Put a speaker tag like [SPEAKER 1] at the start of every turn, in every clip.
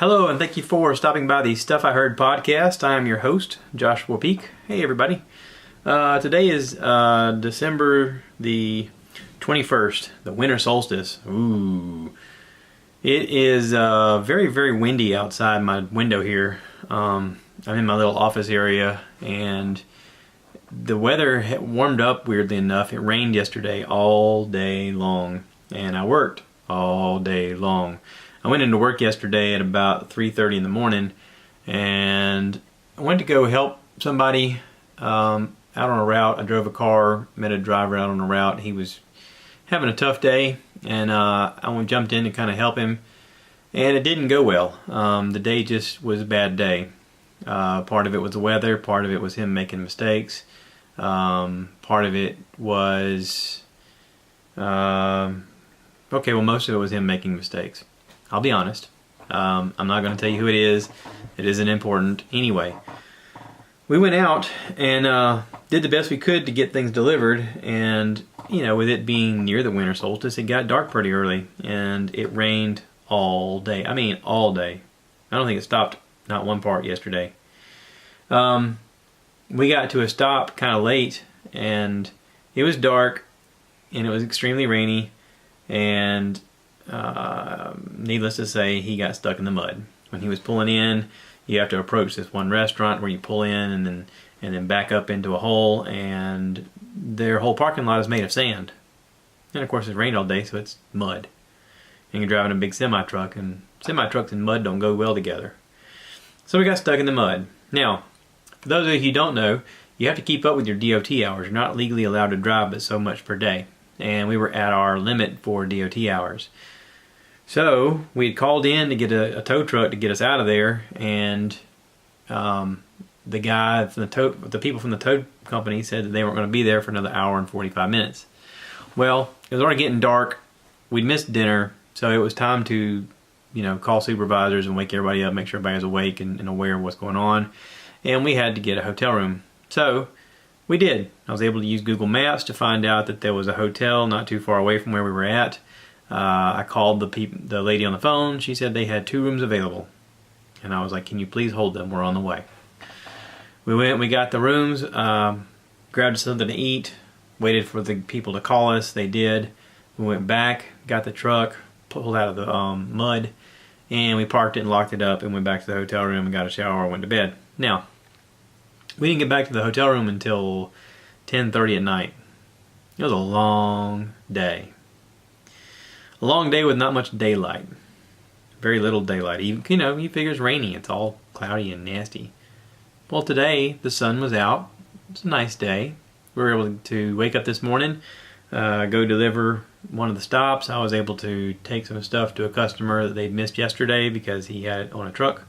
[SPEAKER 1] Hello, and thank you for stopping by the Stuff I Heard podcast. I am your host, Joshua Peak. Hey, everybody. Today is December the 21st, the winter solstice. Ooh. It is very, very windy outside my window here. I'm in my little office area, and the weather warmed up weirdly enough. It rained yesterday all day long, and I worked all day long. I went into work yesterday at about 3:30 in the morning, and I went to go help somebody out on a route. I drove a car, met a driver out on a route. He was having a tough day, and I jumped in to kind of help him, and it didn't go well. The day just was a bad day. Part of it was the weather, part of it was him making mistakes, part of it was most of it was him making mistakes. I'll be honest. I'm not going to tell you who it is. It isn't important. Anyway, we went out and did the best we could to get things delivered. And, you know, with it being near the winter solstice, it got dark pretty early. And it rained all day. I mean, all day. I don't think it stopped, not one part yesterday. We got to a stop kind of late. And it was dark. And it was extremely rainy. And needless to say, he got stuck in the mud. When he was pulling in, you have to approach this one restaurant where you pull in and then back up into a hole, and their whole parking lot is made of sand. And of course it rained all day, so it's mud. And you're driving a big semi-truck, and semi-trucks and mud don't go well together. So we got stuck in the mud. Now, for those of you who don't know, you have to keep up with your DOT hours. You're not legally allowed to drive but so much per day. And we were at our limit for DOT hours. So we had called in to get a tow truck to get us out of there, and the guy from the people from the tow company said that they weren't going to be there for another hour and 45 minutes. Well, it was already getting dark. We'd missed dinner, so it was time to, call supervisors and wake everybody up, make sure everybody was awake and aware of what's going on. And we had to get a hotel room. So we did. I was able to use Google Maps to find out that there was a hotel not too far away from where we were at. I called the lady on the phone. She said they had 2 rooms available. And I was like, can you please hold them? We're on the way. We went, we got the rooms, grabbed something to eat, waited for the people to call us. They did. We went back, got the truck, pulled out of the mud, and we parked it and locked it up and went back to the hotel room and got a shower and went to bed. Now, we didn't get back to the hotel room until 10:30 at night. It was a long day. A long day with not much daylight. Very little daylight. You figure it's rainy. It's all cloudy and nasty. Well, today the sun was out. It's a nice day. We were able to wake up this morning, go deliver one of the stops. I was able to take some stuff to a customer that they'd missed yesterday because he had it on a truck.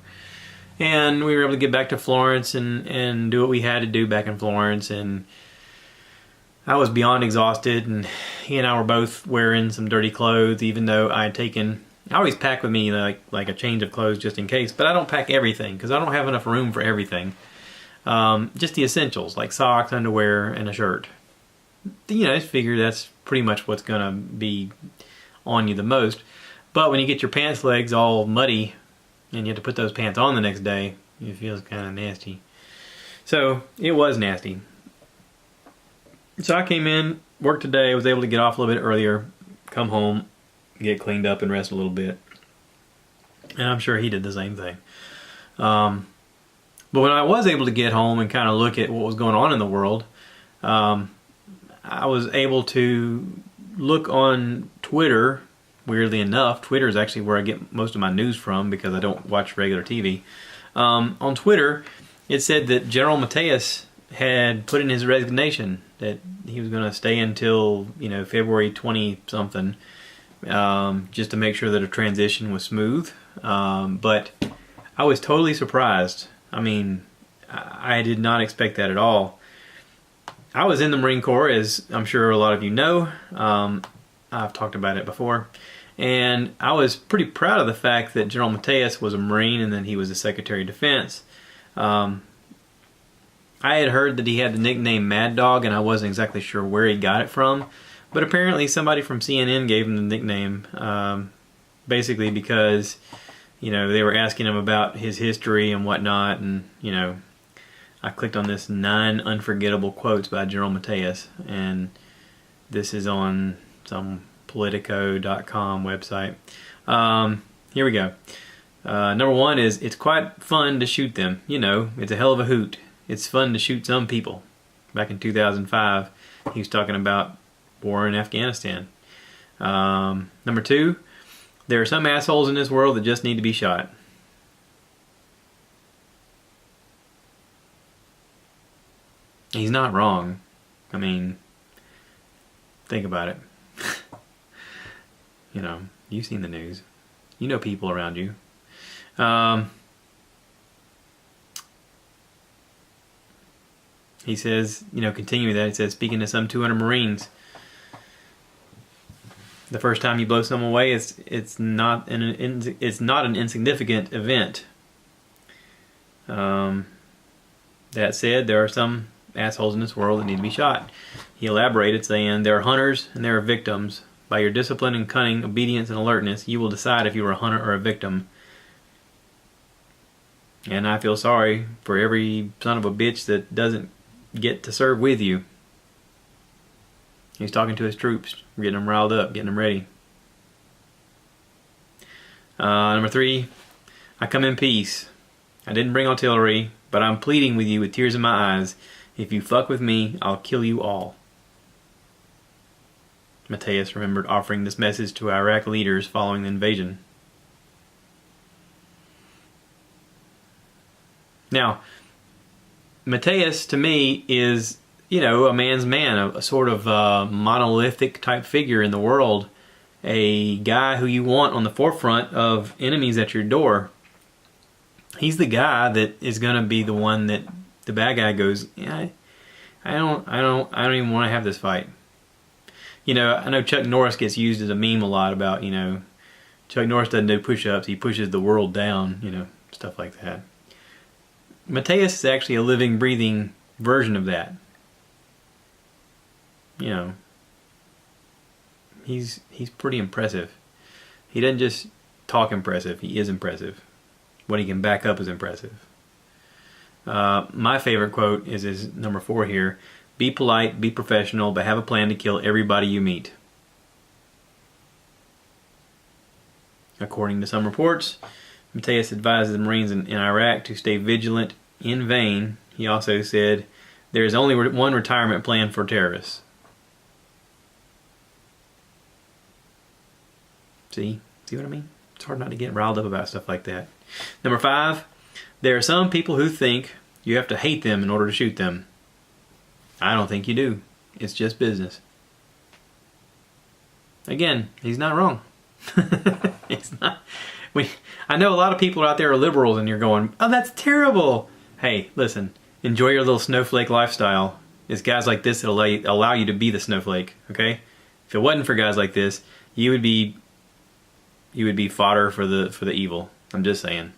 [SPEAKER 1] And we were able to get back to Florence and do what we had to do back in Florence. And I was beyond exhausted, and he and I were both wearing some dirty clothes, even though I always pack with me like a change of clothes just in case, but I don't pack everything because I don't have enough room for everything. Just the essentials like socks, underwear, and a shirt. I figure that's pretty much what's going to be on you the most. But when you get your pants legs all muddy and you have to put those pants on the next day, it feels kind of nasty. So it was nasty. So I came in, worked today, was able to get off a little bit earlier, come home, get cleaned up and rest a little bit. And I'm sure he did the same thing. But when I was able to get home and kind of look at what was going on in the world, I was able to look on Twitter. Weirdly enough, Twitter is actually where I get most of my news from because I don't watch regular TV. On Twitter, it said that General Mattis had put in his resignation, that he was going to stay until February 20-something, just to make sure that a transition was smooth. But I was totally surprised. I mean, I did not expect that at all. I was in the Marine Corps, as I'm sure a lot of you know. I've talked about it before. And I was pretty proud of the fact that General Mattis was a Marine and that he was the Secretary of Defense. I had heard that he had the nickname Mad Dog, and I wasn't exactly sure where he got it from. But apparently somebody from CNN gave him the nickname, basically because they were asking him about his history and whatnot, and I clicked on this 9 unforgettable quotes by General Mattis, and this is on some Politico.com website. Here we go. Number 1 is, it's quite fun to shoot them. It's a hell of a hoot. It's fun to shoot some people. Back in 2005, he was talking about war in Afghanistan. Number 2, there are some assholes in this world that just need to be shot. He's not wrong. I mean, think about it. You've seen the news. You know people around you. He says, continuing that, it says, speaking to some 200 Marines, the first time you blow someone away, it's not an insignificant event. That said, there are some assholes in this world that need to be shot. He elaborated, saying, there are hunters and there are victims. By your discipline and cunning, obedience and alertness, you will decide if you are a hunter or a victim. And I feel sorry for every son of a bitch that doesn't get to serve with you. He's talking to his troops, getting them riled up, getting them ready. Number 3, I come in peace. I didn't bring artillery, but I'm pleading with you with tears in my eyes. If you fuck with me, I'll kill you all. Mattis remembered offering this message to Iraq leaders following the invasion. Now, Mattis, to me, is, a man's man, a sort of monolithic type figure in the world, a guy who you want on the forefront of enemies at your door. He's the guy that is going to be the one that the bad guy goes, yeah, I don't even want to have this fight. I know Chuck Norris gets used as a meme a lot about, Chuck Norris doesn't do push-ups, he pushes the world down, stuff like that. Mattis is actually a living, breathing version of that. He's pretty impressive. He doesn't just talk impressive, he is impressive. What he can back up is impressive. My favorite quote is number 4 here. Be polite, be professional, but have a plan to kill everybody you meet. According to some reports, Mattis advises the Marines in Iraq to stay vigilant in vain. He also said, there is only one retirement plan for terrorists. See what I mean? It's hard not to get riled up about stuff like that. Number 5, there are some people who think you have to hate them in order to shoot them. I don't think you do. It's just business. Again, he's not wrong. He's not. I know a lot of people out there are liberals and you're going, oh, that's terrible. Hey, listen, enjoy your little snowflake lifestyle. It's guys like this that allow you to be the snowflake, okay? If it wasn't for guys like this, you would be fodder for the evil. I'm just saying.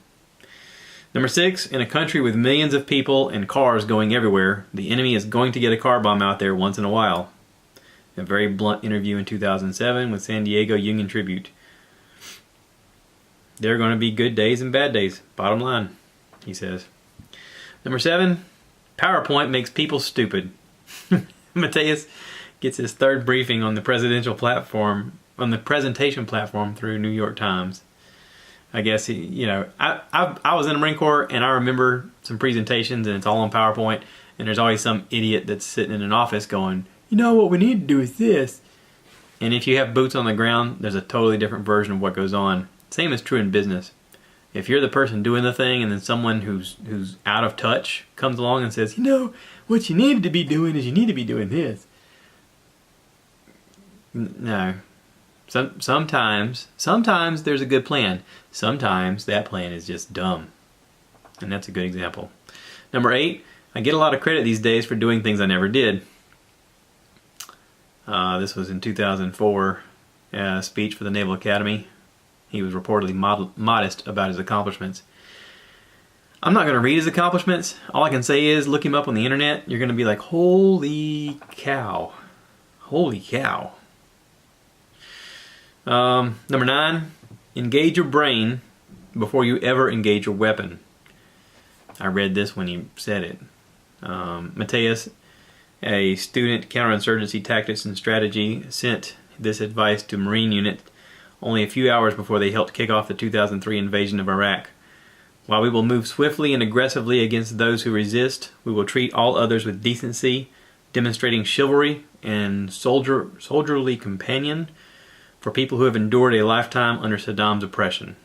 [SPEAKER 1] Number 6, in a country with millions of people and cars going everywhere, the enemy is going to get a car bomb out there once in a while. A very blunt interview in 2007 with San Diego Union Tribute. There are going to be good days and bad days, bottom line, he says. Number 7, PowerPoint makes people stupid. Mattis gets his 3rd briefing on the presentation platform through New York Times. I guess I was in the Marine Corps and I remember some presentations and it's all on PowerPoint and there's always some idiot that's sitting in an office going, what we need to do is this. And if you have boots on the ground, there's a totally different version of what goes on. Same is true in business. If you're the person doing the thing and then someone who's out of touch comes along and says, what you need to be doing is you need to be doing this. No. Sometimes there's a good plan. Sometimes that plan is just dumb. And that's a good example. Number 8, I get a lot of credit these days for doing things I never did. This was in 2004, a speech for the Naval Academy. He was reportedly modest about his accomplishments. I'm not going to read his accomplishments. All I can say is look him up on the internet. You're going to be like, holy cow. Holy cow. Number 9, engage your brain before you ever engage your weapon. I read this when he said it. Mattis, a student counterinsurgency tactics and strategy, sent this advice to Marine unit only a few hours before they helped kick off the 2003 invasion of Iraq. While we will move swiftly and aggressively against those who resist, we will treat all others with decency, demonstrating chivalry and soldierly companion for people who have endured a lifetime under Saddam's oppression.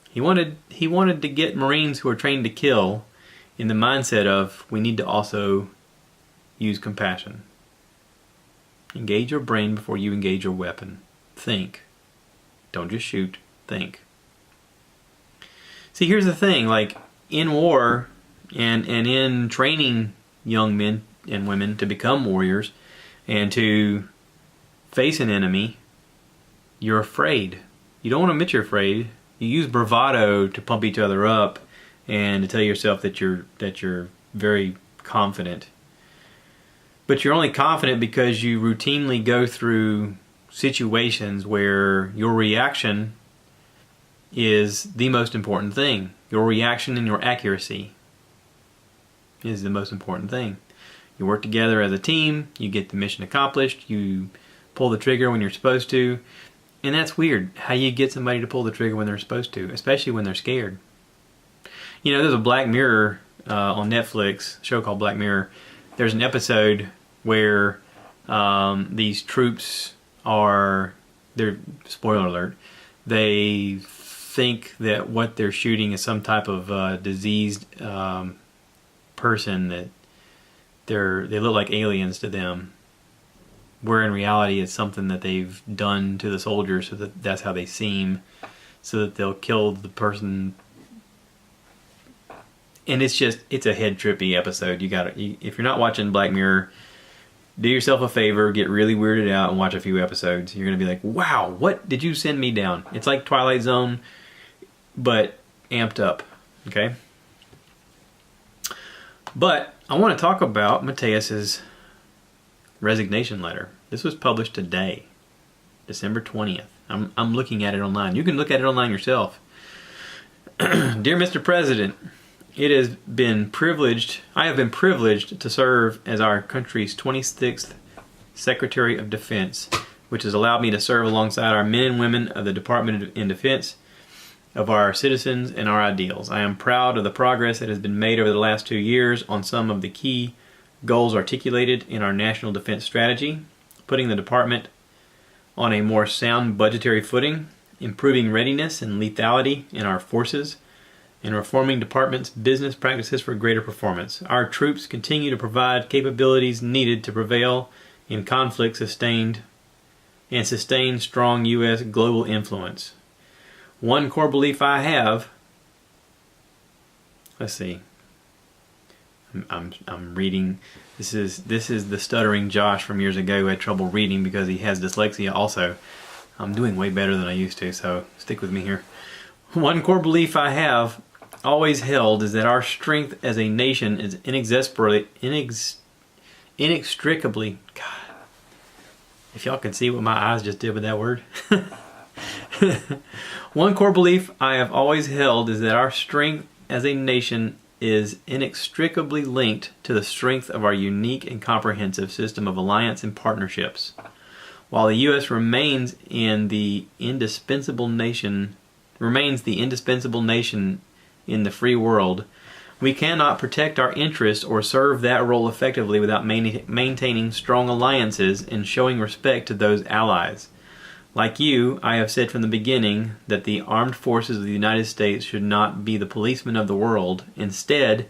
[SPEAKER 1] He wanted to get Marines who are trained to kill in the mindset of, we need to also use compassion. Engage your brain before you engage your weapon. Think. Don't just shoot. Think. See, here's the thing, like in war and in training young men and women to become warriors and to face an enemy, you're afraid. You don't want to admit you're afraid. You use bravado to pump each other up and to tell yourself that you're very confident. But you're only confident because you routinely go through situations where your reaction is the most important thing. Your reaction and your accuracy is the most important thing. You work together as a team, you get the mission accomplished, you pull the trigger when you're supposed to, and that's weird, how you get somebody to pull the trigger when they're supposed to, especially when they're scared. You know, there's a Black Mirror on Netflix, a show called Black Mirror. There's an episode where these troops spoiler alert, they think that what they're shooting is some type of diseased person, that they look like aliens to them, where in reality it's something that they've done to the soldiers, so that's how they seem, so that they'll kill the person. And it's a head trippy episode. If you're not watching Black Mirror, do yourself a favor, get really weirded out and watch a few episodes. You're gonna be like, wow, what did you send me down? It's like Twilight Zone, but amped up. Okay. But I want to talk about Mattis's resignation letter. This was published today, December 20th. I'm looking at it online. You can look at it online yourself. Dear Mr. President, I have been privileged to serve as our country's 26th Secretary of Defense, which has allowed me to serve alongside our men and women of the Department in Defense of our citizens and our ideals. I am proud of the progress that has been made over the last 2 years on some of the key goals articulated in our national defense strategy, putting the department on a more sound budgetary footing, improving readiness and lethality in our forces, and reforming department's business practices for greater performance. Our troops continue to provide capabilities needed to prevail in conflict, sustain strong U.S. global influence. One core belief I have, let's see, I'm reading, this is the stuttering Josh from years ago who had trouble reading because he has dyslexia also. I'm doing way better than I used to, so stick with me here. One core belief I have always held is that our strength as a nation is inextricably, God, if y'all could see what my eyes just did with that word. One core belief I have always held is that our strength as a nation is inextricably linked to the strength of our unique and comprehensive system of alliance and partnerships. While the U.S. remains the indispensable nation in the free world, we cannot protect our interests or serve that role effectively without maintaining strong alliances and showing respect to those allies. Like you, I have said from the beginning that the armed forces of the United States should not be the policemen of the world. Instead,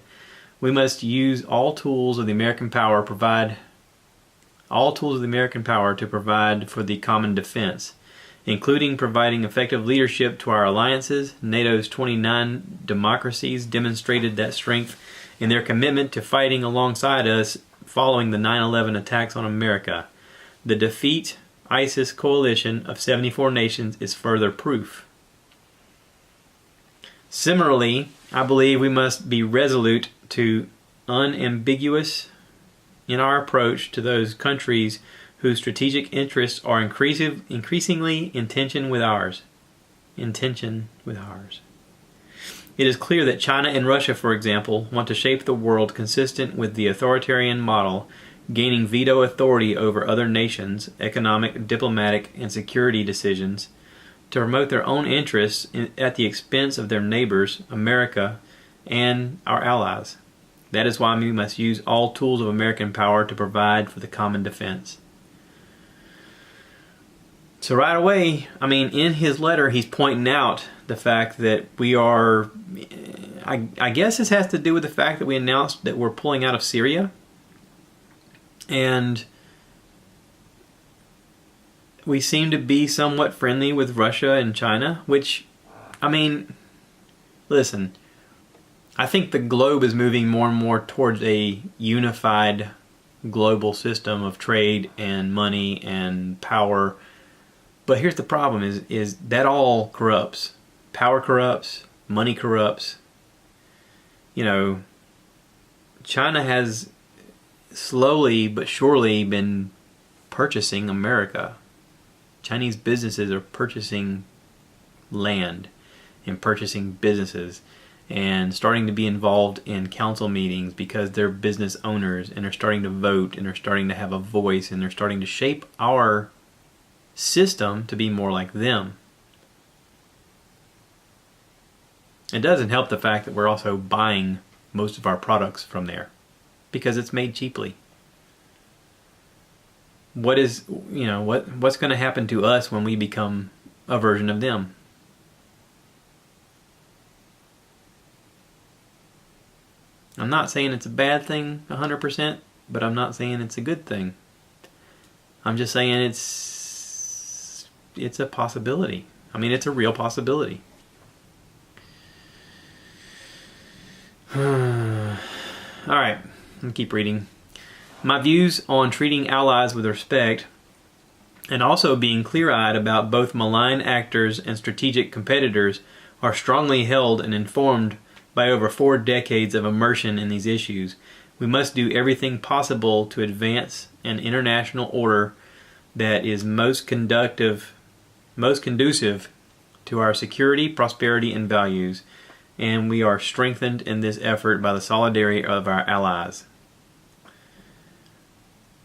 [SPEAKER 1] we must use all tools of the American power to provide for the common defense, including providing effective leadership to our alliances. NATO's 29 democracies demonstrated that strength in their commitment to fighting alongside us following the 9/11 attacks on America. The defeat ISIS coalition of 74 nations is further proof. Similarly, I believe we must be resolute to unambiguous in our approach to those countries whose strategic interests are increasingly in tension with ours. in tension with ours. It is clear that China and Russia, for example, want to shape the world consistent with the authoritarian model, gaining veto authority over other nations' economic, diplomatic, and security decisions to promote their own interests at the expense of their neighbors, America, and our allies. That is why we must use all tools of American power to provide for the common defense. So right away, in his letter, he's pointing out the fact that we are, I guess this has to do with the fact that we announced that we're pulling out of Syria. And we seem to be somewhat friendly with Russia and China, which, listen, I think the globe is moving more and more towards a unified global system of trade and money and power. But here's the problem is that all corrupts. Power corrupts, money corrupts. China has slowly but surely been purchasing America. Chinese businesses are purchasing land and purchasing businesses and starting to be involved in council meetings because they're business owners and they're starting to vote and they're starting to have a voice and they're starting to shape our system to be more like them. It doesn't help the fact that we're also buying most of our products from there because it's made cheaply. What's going to happen to us when we become a version of them? I'm not saying it's a bad thing 100%, but I'm not saying it's a good thing. I'm just saying it's a possibility. It's a real possibility. Alright, I'll keep reading. My views on treating allies with respect and also being clear-eyed about both malign actors and strategic competitors are strongly held and informed by over 4 decades of immersion in these issues. We must do everything possible to advance an international order that is most conducive to our security, prosperity, and values, and we are strengthened in this effort by the solidarity of our allies.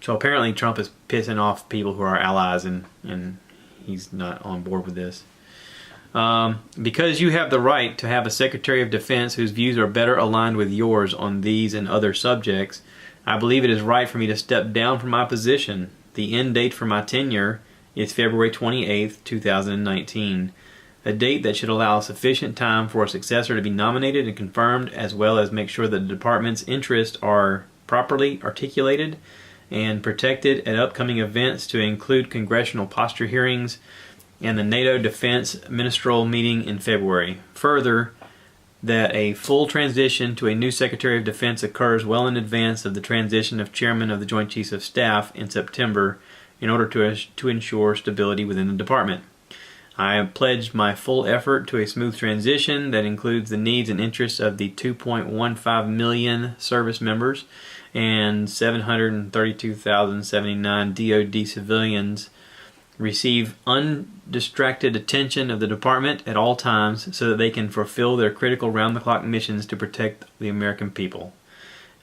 [SPEAKER 1] So apparently Trump is pissing off people who are allies, and he's not on board with this. Because you have the right to have a Secretary of Defense whose views are better aligned with yours on these and other subjects, I believe it is right for me to step down from my position. The end date for my tenure is February 28th, 2019, a date that should allow sufficient time for a successor to be nominated and confirmed, as well as make sure that the department's interests are properly articulated and protected at upcoming events, to include congressional posture hearings and the NATO Defense Ministerial meeting in February. Further, that a full transition to a new Secretary of Defense occurs well in advance of the transition of Chairman of the Joint Chiefs of Staff in September, in order to ensure stability within the department. I have pledged my full effort to a smooth transition that includes the needs and interests of the 2.15 million service members and 732,079 DoD civilians receive undistracted attention of the department at all times so that they can fulfill their critical round-the-clock missions to protect the American people.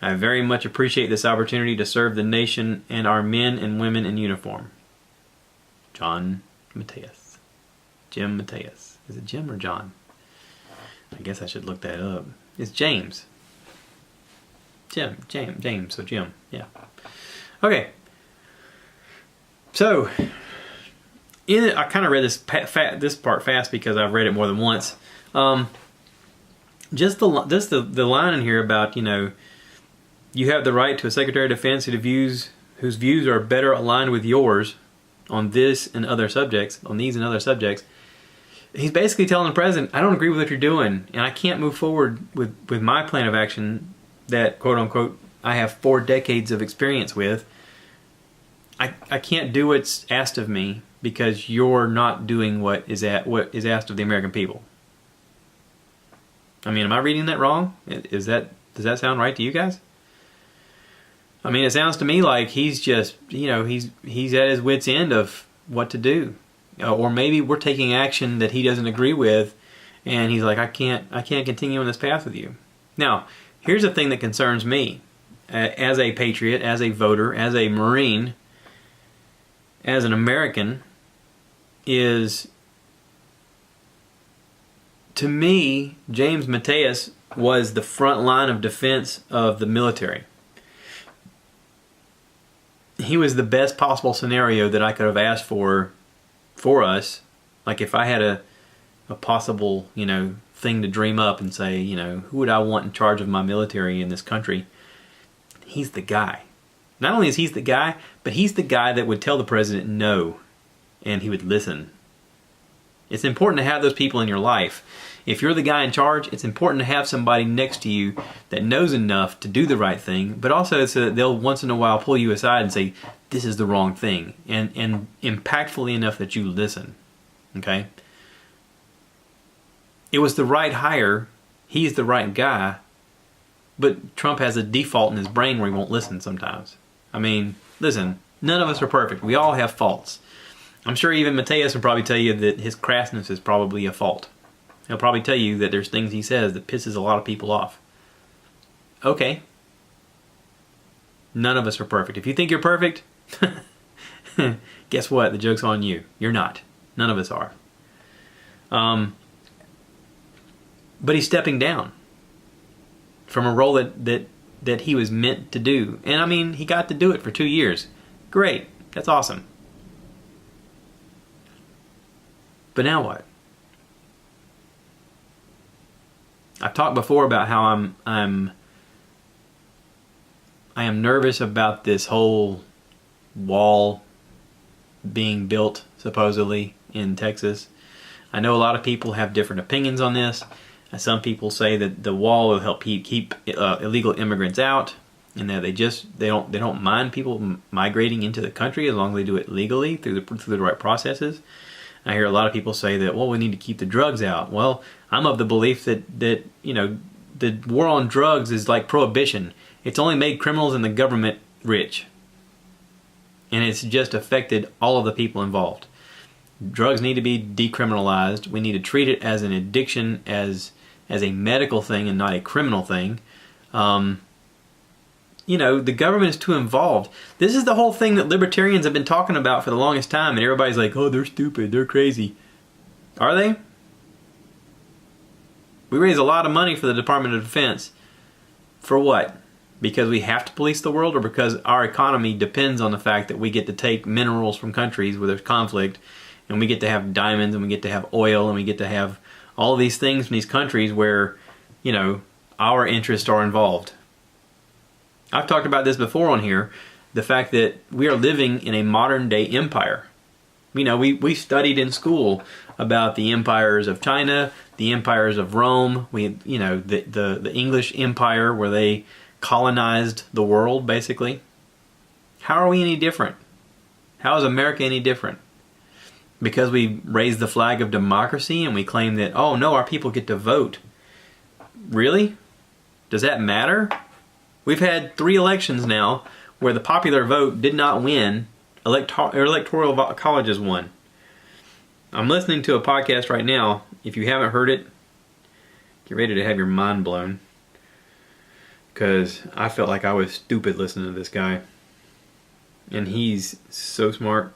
[SPEAKER 1] I very much appreciate this opportunity to serve the nation and our men and women in uniform. John Mattis. Jim Mattis. Is it Jim or John? I guess I should look that up. It's James. James, so Jim, yeah. Okay. So, I kind of read this part fast because I've read it more than once. Just the line in here about, you have the right to a Secretary of Defense whose views are better aligned with yours on this and other subjects, on these and other subjects. He's basically telling the president, I don't agree with what you're doing, and I can't move forward with my plan of action that, quote unquote, I have 4 decades of experience with. I can't do what's asked of me because you're not doing what is asked of the American people. Am I reading that wrong? Does that sound right to you guys? It sounds to me like he's just, he's at his wit's end of what to do. Or maybe we're taking action that he doesn't agree with, and he's like, I can't continue on this path with you. Now, here's the thing that concerns me as a patriot, as a voter, as a Marine, as an American, is, to me, James Mattis was the front line of defense of the military. He was the best possible scenario that I could have asked for us. Like if I had a possible, thing to dream up and say, who would I want in charge of my military in this country? He's the guy. Not only is he the guy, but he's the guy that would tell the president no, and he would listen. It's important to have those people in your life. If you're the guy in charge, it's important to have somebody next to you that knows enough to do the right thing, but also so that they'll once in a while pull you aside and say, this is the wrong thing, and impactfully enough that you listen. Okay? It was the right hire. He's the right guy, but Trump has a default in his brain where he won't listen sometimes. I mean, listen, none of us are perfect. We all have faults. I'm sure even Mattis would probably tell you that his crassness is probably a fault. He'll probably tell you that there's things he says that pisses a lot of people off. Okay. None of us are perfect. If you think you're perfect, guess what? The joke's on you. You're not. None of us are. But he's stepping down from a role that he was meant to do. And I mean, he got to do it for 2 years. Great. That's awesome. But now what? I've talked before about how I am nervous about this whole wall being built supposedly in Texas. I know a lot of people have different opinions on this. Some people say that the wall will help keep illegal immigrants out, and that they don't mind people migrating into the country as long as they do it legally through the right processes. I hear a lot of people say that, well, we need to keep the drugs out. Well, I'm of the belief that the war on drugs is like prohibition. It's only made criminals and the government rich. And it's just affected all of the people involved. Drugs need to be decriminalized. We need to treat it as an addiction, as a medical thing and not a criminal thing. The government is too involved. This is the whole thing that libertarians have been talking about for the longest time, and everybody's like, oh, they're stupid, they're crazy. Are they? We raise a lot of money for the Department of Defense. For what? Because we have to police the world, or because our economy depends on the fact that we get to take minerals from countries where there's conflict, and we get to have diamonds, and we get to have oil, and we get to have all these things from these countries where, our interests are involved. I've talked about this before on here, the fact that we are living in a modern day empire. We studied in school about the empires of China, the empires of Rome, the English Empire where they colonized the world basically. How are we any different? How is America any different? Because we raise the flag of democracy and we claim that, oh no, our people get to vote. Really? Does that matter? We've had 3 elections now where the popular vote did not win. Electoral colleges won. I'm listening to a podcast right now. If you haven't heard it, get ready to have your mind blown. Because I felt like I was stupid listening to this guy. And he's so smart.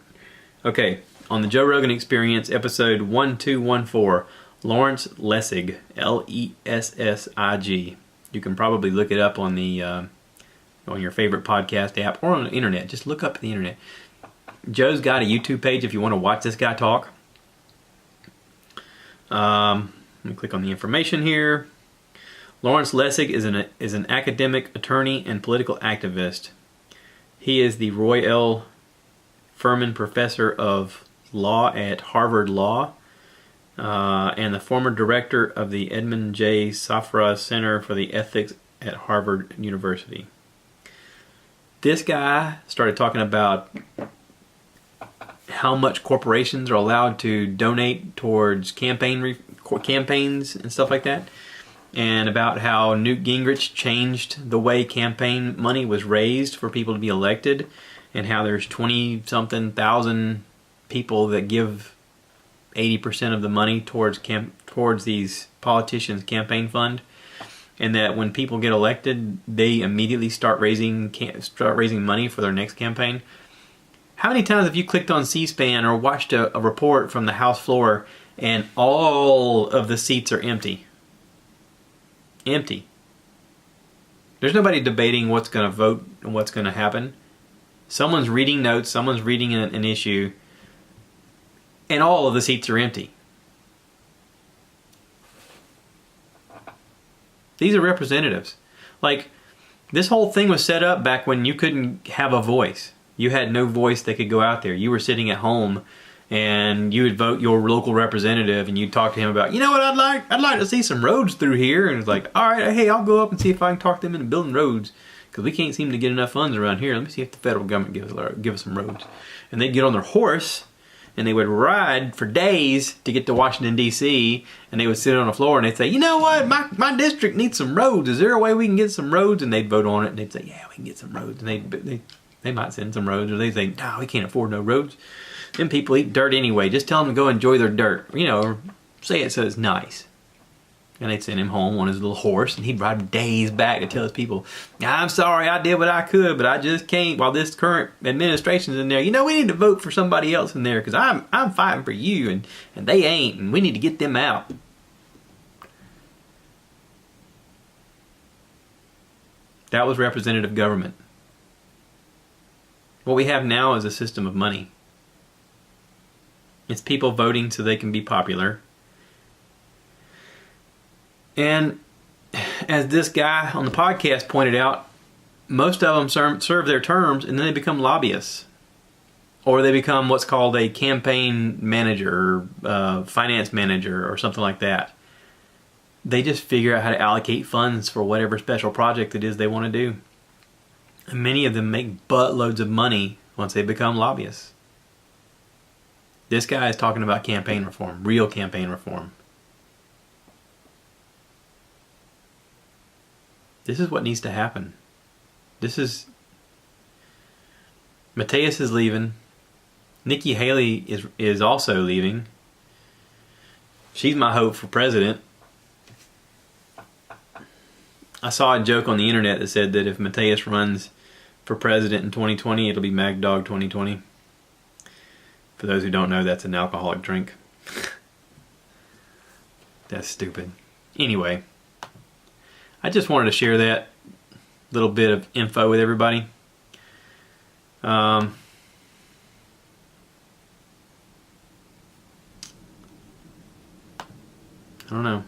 [SPEAKER 1] Okay, on the Joe Rogan Experience, episode 1214, Lawrence Lessig, Lessig. You can probably look it up on the on your favorite podcast app or on the internet. Just look up the internet. Joe's got a YouTube page if you want to watch this guy talk. Let me click on the information here. Lawrence Lessig is an academic attorney and political activist. He is the Roy L. Furman Professor of Law at Harvard Law and the former director of the Edmund J. Safra Center for the Ethics at Harvard University. This guy started talking about how much corporations are allowed to donate towards campaigns and stuff like that, and about how Newt Gingrich changed the way campaign money was raised for people to be elected, and how there's 20-something thousand people that give 80% of the money towards these politicians' campaign fund, and that when people get elected, they immediately start raising money for their next campaign. How many times have you clicked on C-SPAN or watched a report from the House floor and all of the seats are empty? Empty. There's nobody debating what's going to vote and what's going to happen. Someone's reading notes, someone's reading an issue, and all of the seats are empty. These are representatives. Like, this whole thing was set up back when you couldn't have a voice. You had no voice that could go out there. You were sitting at home and you would vote your local representative and you'd talk to him about, you know what I'd like to see some roads through here. And it's like, all right, hey, I'll go up and see if I can talk them into building roads, because we can't seem to get enough funds around here. Let me see if the federal government give us some roads. And they'd get on their horse and they would ride for days to get to Washington, D.C., and they would sit on the floor and they'd say, you know what, my district needs some roads. Is there a way we can get some roads? And they'd vote on it and they'd say, yeah, we can get some roads. And they might send some roads, or they'd say, no, we can't afford no roads. Them people eat dirt anyway. Just tell them to go enjoy their dirt. You know, or say it so it's nice. And they'd send him home on his little horse, and he'd ride days back to tell his people, I'm sorry, I did what I could, but I just can't while this current administration's in there. You know, we need to vote for somebody else in there, because I'm fighting for you, and they ain't, and we need to get them out. That was representative government. What we have now is a system of money. It's people voting so they can be popular. And as this guy on the podcast pointed out, most of them serve their terms and then they become lobbyists. Or they become what's called a campaign manager, finance manager, or something like that. They just figure out how to allocate funds for whatever special project it is they want to do. And many of them make buttloads of money once they become lobbyists. This guy is talking about campaign reform, real campaign reform. This is what needs to happen. Mattis is leaving. Nikki Haley is also leaving. She's my hope for president. I saw a joke on the internet that said that if Mattis runs for president in 2020, it'll be Mad Dog 2020. For those who don't know, that's an alcoholic drink. That's stupid. Anyway, I just wanted to share that little bit of info with everybody. I don't know.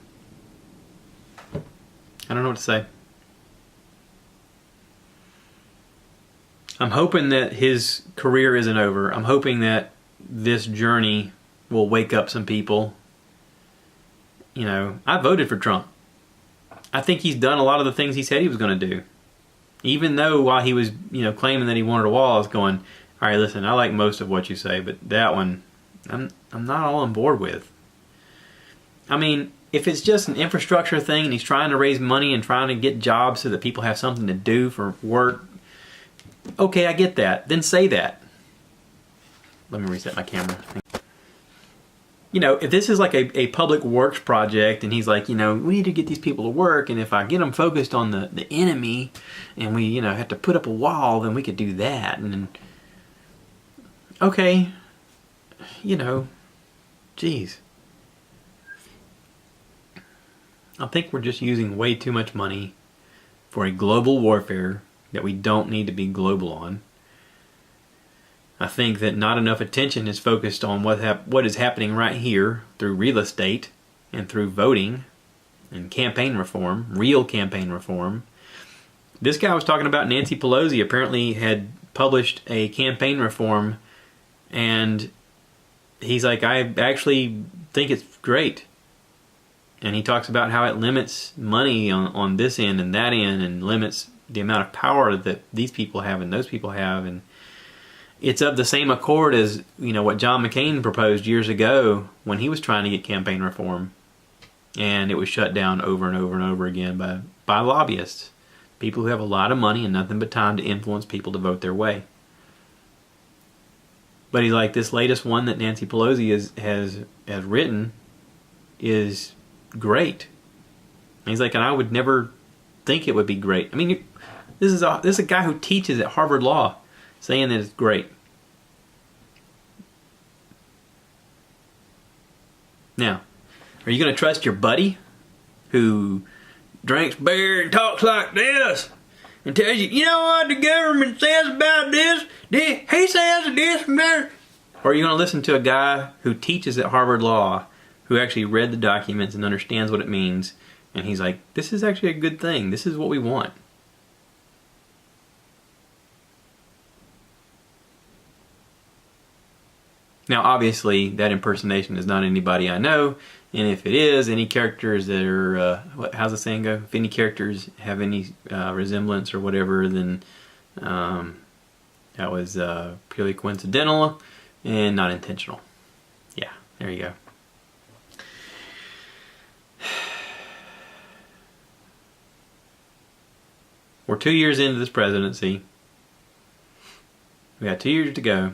[SPEAKER 1] I don't know what to say. I'm hoping that his career isn't over. I'm hoping that this journey will wake up some people. You know, I voted for Trump. I think he's done a lot of the things he said he was going to do. Even though while he was, claiming that he wanted a wall, I was going, all right, listen, I like most of what you say, but that one, I'm not all on board with. I mean, if it's just an infrastructure thing and he's trying to raise money and trying to get jobs so that people have something to do for work, okay, I get that. Then say that. Let me reset my camera. If this is like a public works project and he's like, we need to get these people to work, and if I get them focused on the enemy and we, have to put up a wall, then we could do that. And okay, geez. I think we're just using way too much money for a global warfare that we don't need to be global on. I think that not enough attention is focused on what is happening right here through real estate and through voting and campaign reform, real campaign reform. This guy was talking about Nancy Pelosi apparently had published a campaign reform, and he's like, I actually think it's great. And he talks about how it limits money on this end and that end, and limits the amount of power that these people have and those people have. And it's of the same accord as, what John McCain proposed years ago when he was trying to get campaign reform. And it was shut down over and over and over again by lobbyists. People who have a lot of money and nothing but time to influence people to vote their way. But he's like, this latest one that Nancy Pelosi has written is great. And he's like, and I would never think it would be great. I mean, this is a guy who teaches at Harvard Law saying that it's great. Now, are you going to trust your buddy who drinks beer and talks like this and tells you, you know what the government says about this? He says this and that. Or are you going to listen to a guy who teaches at Harvard Law, who actually read the documents and understands what it means, and he's like, this is actually a good thing. This is what we want. Now, obviously, that impersonation is not anybody I know, and if it is, any characters that are, how's the saying go? If any characters have any resemblance or whatever, then that was purely coincidental and not intentional. Yeah, there you go. We're 2 years into this presidency. We got 2 years to go.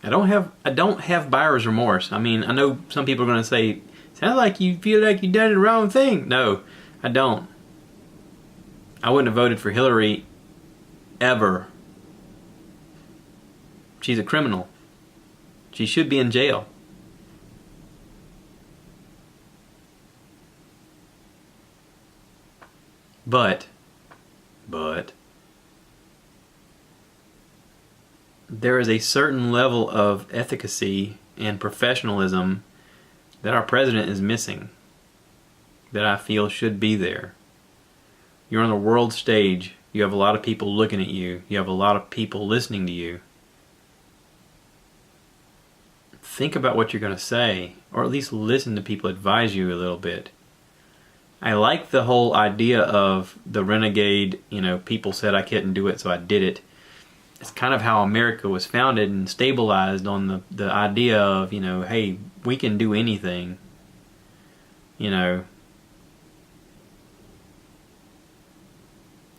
[SPEAKER 1] I don't have buyer's remorse. I mean, I know some people are going to say, sounds like you feel like you done the wrong thing. No, I don't. I wouldn't have voted for Hillary ever. She's a criminal. She should be in jail. But there is a certain level of efficacy and professionalism that our president is missing, that I feel should be there. You're on the world stage. You have a lot of people looking at you. You have a lot of people listening to you. Think about what you're going to say, or at least listen to people advise you a little bit. I like the whole idea of the renegade, people said I couldn't do it, so I did it. It's kind of how America was founded and stabilized on the idea of, hey, we can do anything. We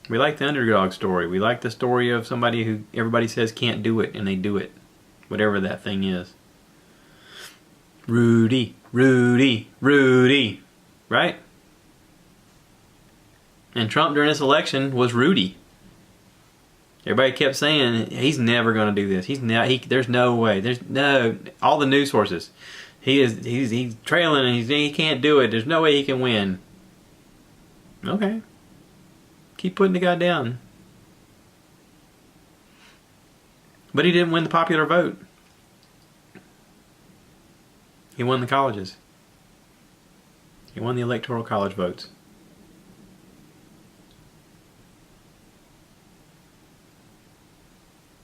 [SPEAKER 1] like the underdog story. We like the story of somebody who everybody says can't do it, and they do it. Whatever that thing is. Rudy, Rudy, Rudy. Right? And Trump during this election was Rudy. Everybody kept saying he's never going to do this. There's no way. There's no, all the news sources. He's trailing and he can't do it. There's no way he can win. Okay. Keep putting the guy down. But he didn't win the popular vote. He won the colleges. He won the electoral college votes.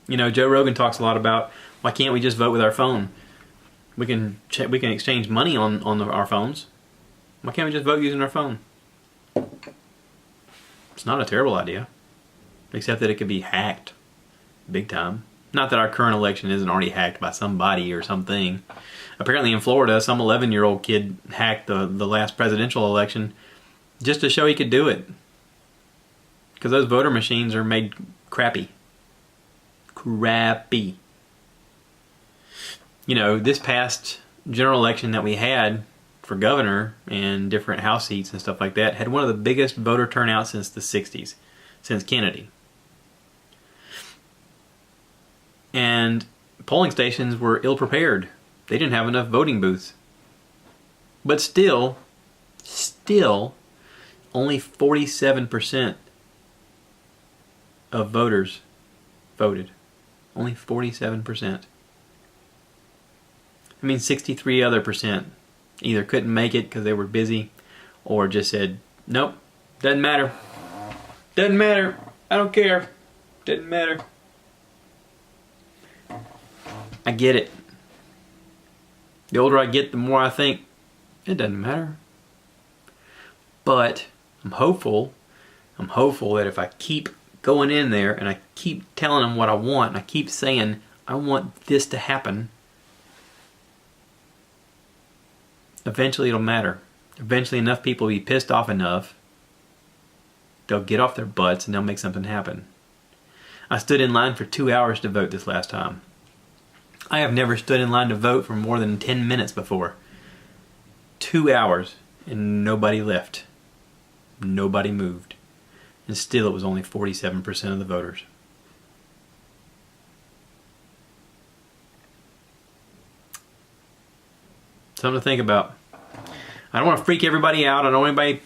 [SPEAKER 1] Joe Rogan talks a lot about why can't we just vote with our phone? We can exchange money on our phones. Why can't we just vote using our phone? It's not a terrible idea, except that it could be hacked big time. Not that our current election isn't already hacked by somebody or something. Apparently in Florida, some 11-year-old kid hacked the last presidential election just to show he could do it. Because those voter machines are made crappy. This past general election that we had for governor and different House seats and stuff like that had one of the biggest voter turnouts since the 60s, since Kennedy. And polling stations were ill-prepared. They didn't have enough voting booths. But still, only 47% of voters voted. Only 47%. I mean, 63 other percent either couldn't make it because they were busy or just said, nope, doesn't matter. Doesn't matter. I don't care. Doesn't matter. I get it. The older I get, the more I think, it doesn't matter. But I'm hopeful that if I keep going in there and I keep telling them what I want and I keep saying I want this to happen, eventually it'll matter. Eventually enough people will be pissed off enough, they'll get off their butts and they'll make something happen. I stood in line for 2 hours to vote this last time. I have never stood in line to vote for more than 10 minutes before. 2 hours and nobody left. Nobody moved. And still it was only 47% of the voters. Something to think about. I don't want to freak everybody out. I don't want anybody,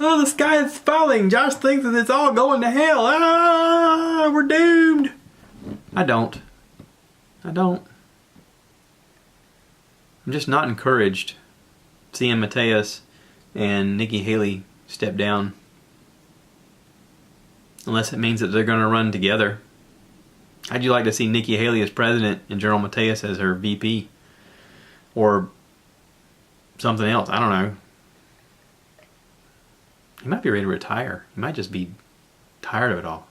[SPEAKER 1] oh, the sky is falling. Josh thinks that it's all going to hell. Ah, we're doomed. I don't. I'm just not encouraged seeing Mattis and Nikki Haley step down. Unless it means that they're going to run together. How'd you like to see Nikki Haley as president and General Mattis as her VP? Or something else. I don't know. He might be ready to retire. He might just be tired of it all.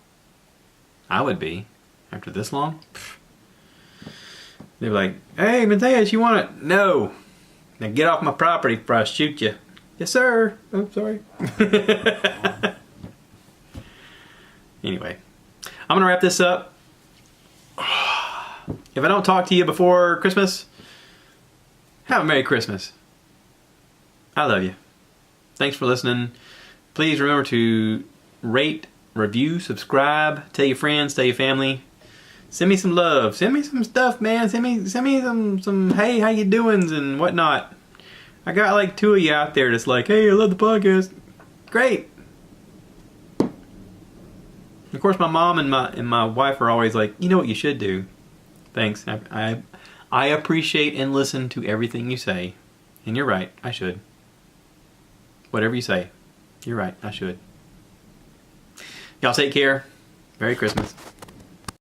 [SPEAKER 1] I would be. After this long. They'd be like, hey, Mattis, you want it? No. Now get off my property before I shoot you. Yes, sir. Oh, sorry. Anyway. I'm going to wrap this up. If I don't talk to you before Christmas, have a Merry Christmas. I love you. Thanks for listening. Please remember to rate, review, subscribe, tell your friends, tell your family. Send me some love. Send me some stuff, man. Send me some hey, how you doings and whatnot. I got like 2 of you out there that's like, hey, I love the podcast. Great. Of course, my mom and my wife are always like, you know what you should do. Thanks. I appreciate and listen to everything you say. And you're right, I should. Whatever you say, you're right, I should. Y'all take care. Merry Christmas.